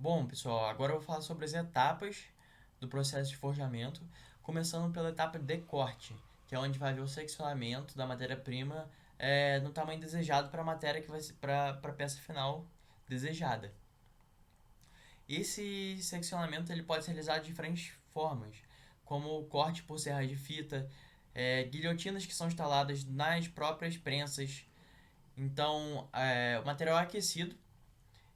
Bom, pessoal, agora eu vou falar sobre as etapas do processo de forjamento, começando pela etapa de corte, que é onde vai haver o seccionamento da matéria-prima no tamanho desejado para a matéria que vai para a peça final desejada. Esse seccionamento ele pode ser realizado de diferentes formas, como o corte por serra de fita, guilhotinas que são instaladas nas próprias prensas. Então, o material é aquecido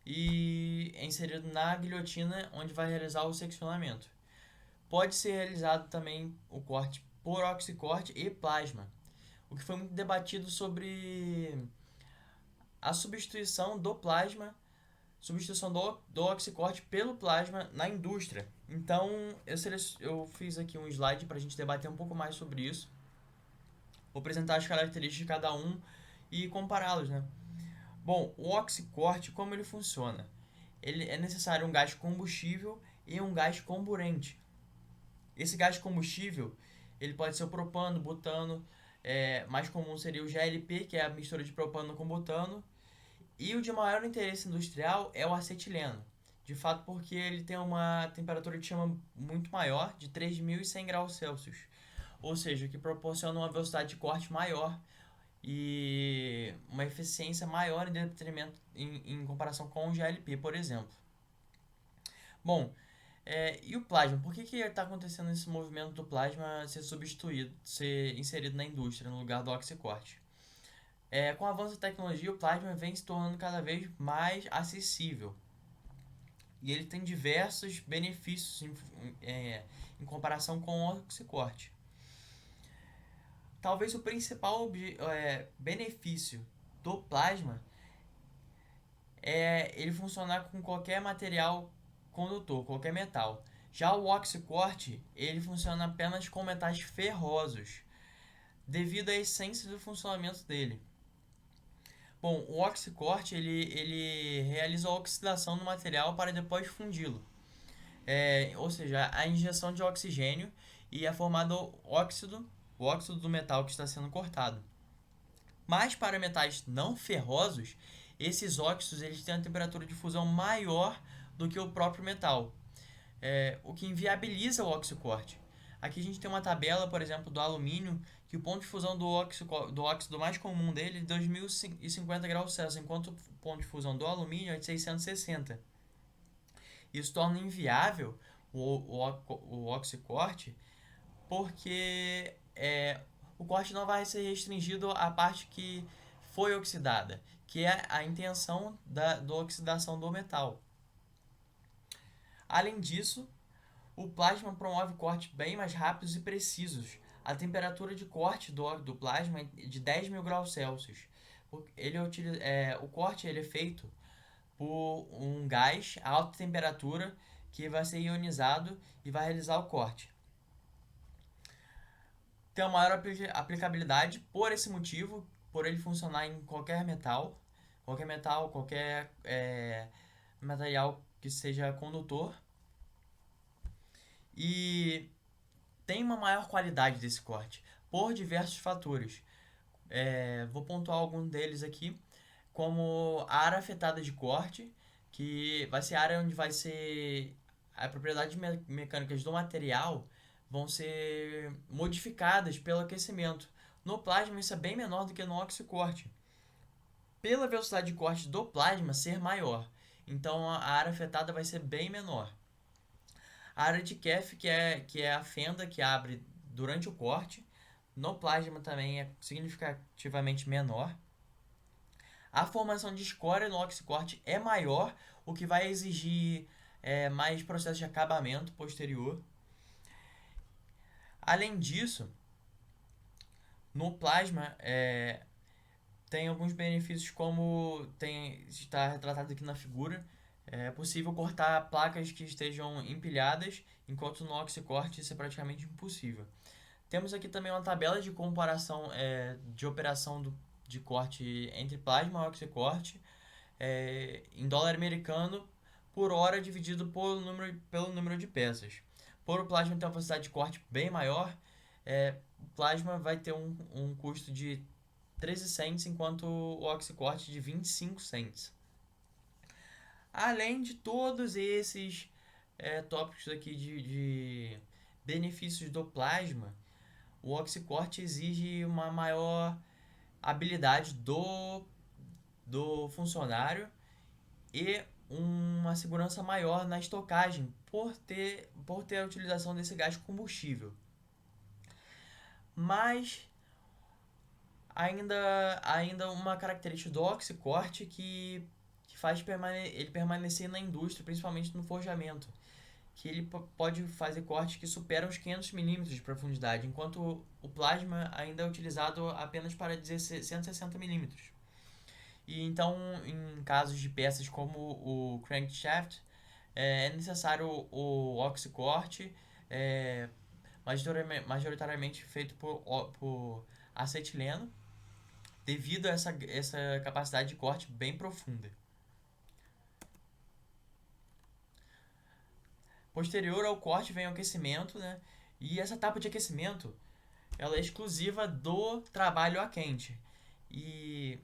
e é inserido na guilhotina onde vai realizar o seccionamento. Pode ser realizado também o corte por oxicorte e plasma, o que foi muito debatido sobre a substituição do plasma, substituição do oxicorte pelo plasma na indústria. Então eu fiz aqui um slide para a gente debater um pouco mais sobre isso. Vou apresentar as características de cada um e compará-los, né? Bom, o oxicorte, como ele funciona? Ele é necessário um gás combustível e um gás comburente. Esse gás combustível ele pode ser o propano, butano, mais comum seria o GLP, que é a mistura de propano com butano, e o de maior interesse industrial é o acetileno. De fato, porque ele tem uma temperatura de chama muito maior, de 3.100 graus Celsius, ou seja, que proporciona uma velocidade de corte maior e uma eficiência maior em detrimento em comparação com o GLP, por exemplo. Bom, e o plasma? Por que está acontecendo esse movimento do plasma ser substituído, ser inserido na indústria no lugar do oxicorte? Com o avanço da tecnologia, o plasma vem se tornando cada vez mais acessível. E ele tem diversos benefícios em comparação com o oxicorte. Talvez o principal benefício do plasma é ele funcionar com qualquer material condutor, qualquer metal. Já o oxicorte, ele funciona apenas com metais ferrosos, devido à essência do funcionamento dele. Bom, o oxicorte ele realiza a oxidação do material para depois fundi-lo. Ou seja, a injeção de oxigênio e é formado o óxido do metal que está sendo cortado. Mas para metais não ferrosos, esses óxidos eles têm uma temperatura de fusão maior do que o próprio metal, o que inviabiliza o oxicorte. Aqui a gente tem uma tabela, por exemplo, do alumínio, que o ponto de fusão do óxido mais comum dele é de 2050 graus Celsius, enquanto o ponto de fusão do alumínio é de 660. Isso torna inviável o oxicorte, porque o corte não vai ser restringido à parte que foi oxidada, que é a intenção da oxidação do metal. Além disso, o plasma promove cortes bem mais rápidos e precisos. A temperatura de corte do plasma é de 10.000 graus Celsius. O corte ele é feito por um gás a alta temperatura que vai ser ionizado e vai realizar o corte. Tem uma maior aplicabilidade por esse motivo, por ele funcionar em qualquer material que seja condutor. E tem uma maior qualidade desse corte por diversos fatores. Vou pontuar alguns deles aqui, como a área afetada de corte, que vai ser a área onde vai ser as propriedades mecânicas do material vão ser modificadas pelo aquecimento. No plasma isso é bem menor do que no oxicorte, pela velocidade de corte do plasma ser maior. Então a área afetada vai ser bem menor. A área de Kef, que é a fenda que abre durante o corte, no plasma também é significativamente menor. A formação de escória no oxicorte é maior, o que vai exigir mais processo de acabamento posterior. Além disso, no plasma tem alguns benefícios como está retratado aqui na figura. É possível cortar placas que estejam empilhadas, enquanto no oxicorte isso é praticamente impossível. Temos aqui também uma tabela de comparação de operação de corte entre plasma e oxicorte em dólar americano por hora dividido pelo número de peças. Por o plasma ter uma velocidade de corte bem maior, o plasma vai ter um custo de 13 cents, enquanto o oxicorte de 25 cents. Além de todos esses tópicos aqui de benefícios do plasma, o oxicorte exige uma maior habilidade do funcionário e uma segurança maior na estocagem por ter a utilização desse gás combustível. Mas ainda uma característica do oxicorte que faz ele permanecer na indústria, principalmente no forjamento, que ele pode fazer cortes que superam os 500 milímetros de profundidade, enquanto o plasma ainda é utilizado apenas para 160 milímetros. E então, em casos de peças como o crankshaft, é necessário o oxicorte, é, majoritariamente feito por acetileno, devido a essa capacidade de corte bem profunda. Posterior ao corte vem o aquecimento, né? E essa etapa de aquecimento, ela é exclusiva do trabalho a quente. E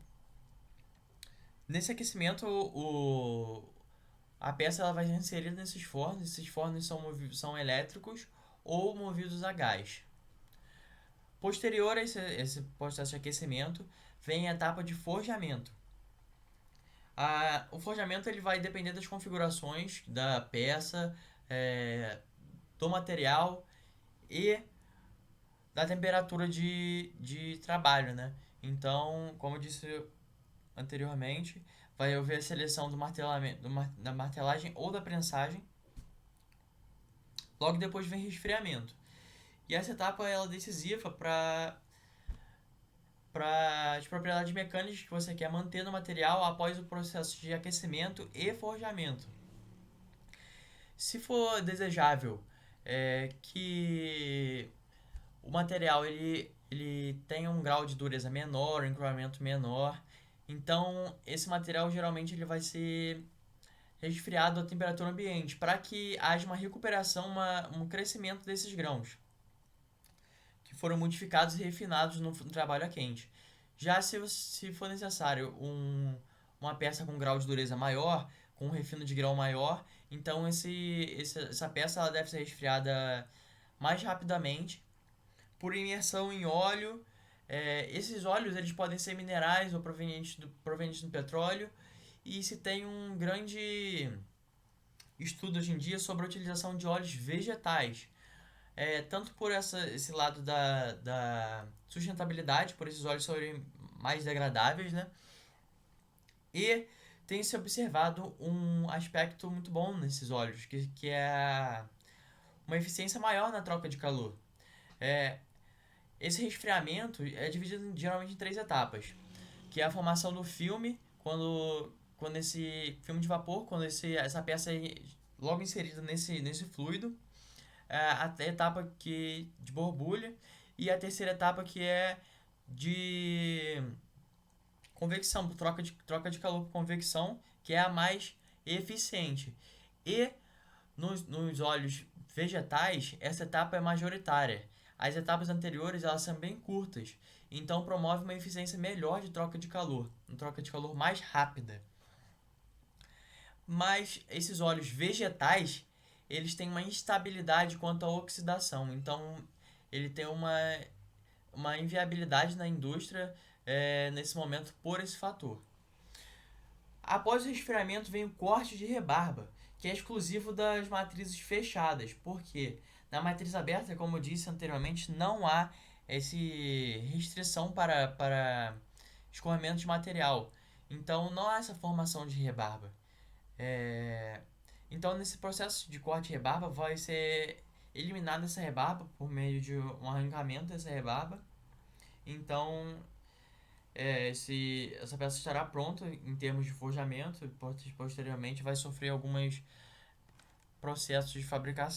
nesse aquecimento, a peça ela vai ser inserida nesses fornos. Esses fornos são elétricos ou movidos a gás. Posterior a esse processo de aquecimento, vem a etapa de forjamento. O forjamento ele vai depender das configurações da peça, do material e da temperatura de trabalho, né? Então, como eu disse anteriormente, vai haver a seleção do martelamento, da martelagem ou da prensagem. Logo depois vem resfriamento. E essa etapa ela é decisiva para as propriedades mecânicas que você quer manter no material após o processo de aquecimento e forjamento. Se for desejável que o material ele tenha um grau de dureza menor, um encurvamento menor, então esse material geralmente ele vai ser resfriado à temperatura ambiente para que haja uma recuperação, um crescimento desses grãos que foram modificados e refinados no trabalho a quente. Já se for necessário uma peça com grau de dureza maior, com um refino de grão maior, então essa peça ela deve ser resfriada mais rapidamente por imersão em óleo. Esses óleos eles podem ser minerais ou provenientes do petróleo, e se tem um grande estudo hoje em dia sobre a utilização de óleos vegetais, tanto por esse lado da sustentabilidade, por esses óleos serem mais degradáveis, né? E tem se observado um aspecto muito bom nesses óleos, que é uma eficiência maior na troca de calor. Esse resfriamento é dividido geralmente em 3 etapas, que é a formação do filme, quando esse filme de vapor, quando essa peça é logo inserida nesse fluido, a etapa de borbulha, e a terceira etapa que é de convecção, troca de calor por convecção, que é a mais eficiente. E nos óleos vegetais, essa etapa é majoritária. As etapas anteriores elas são bem curtas, então promove uma eficiência melhor de troca de calor, uma troca de calor mais rápida. Mas esses óleos vegetais, eles têm uma instabilidade quanto à oxidação, então ele tem uma inviabilidade na indústria nesse momento por esse fator. Após o resfriamento vem o corte de rebarba, que é exclusivo das matrizes fechadas, porque na matriz aberta, como eu disse anteriormente, não há essa restrição para escorrimento de material. Então não há essa formação de rebarba. Então nesse processo de corte de rebarba vai ser eliminada essa rebarba por meio de um arrancamento dessa rebarba. Então essa peça estará pronta em termos de forjamento e posteriormente vai sofrer alguns processos de fabricação.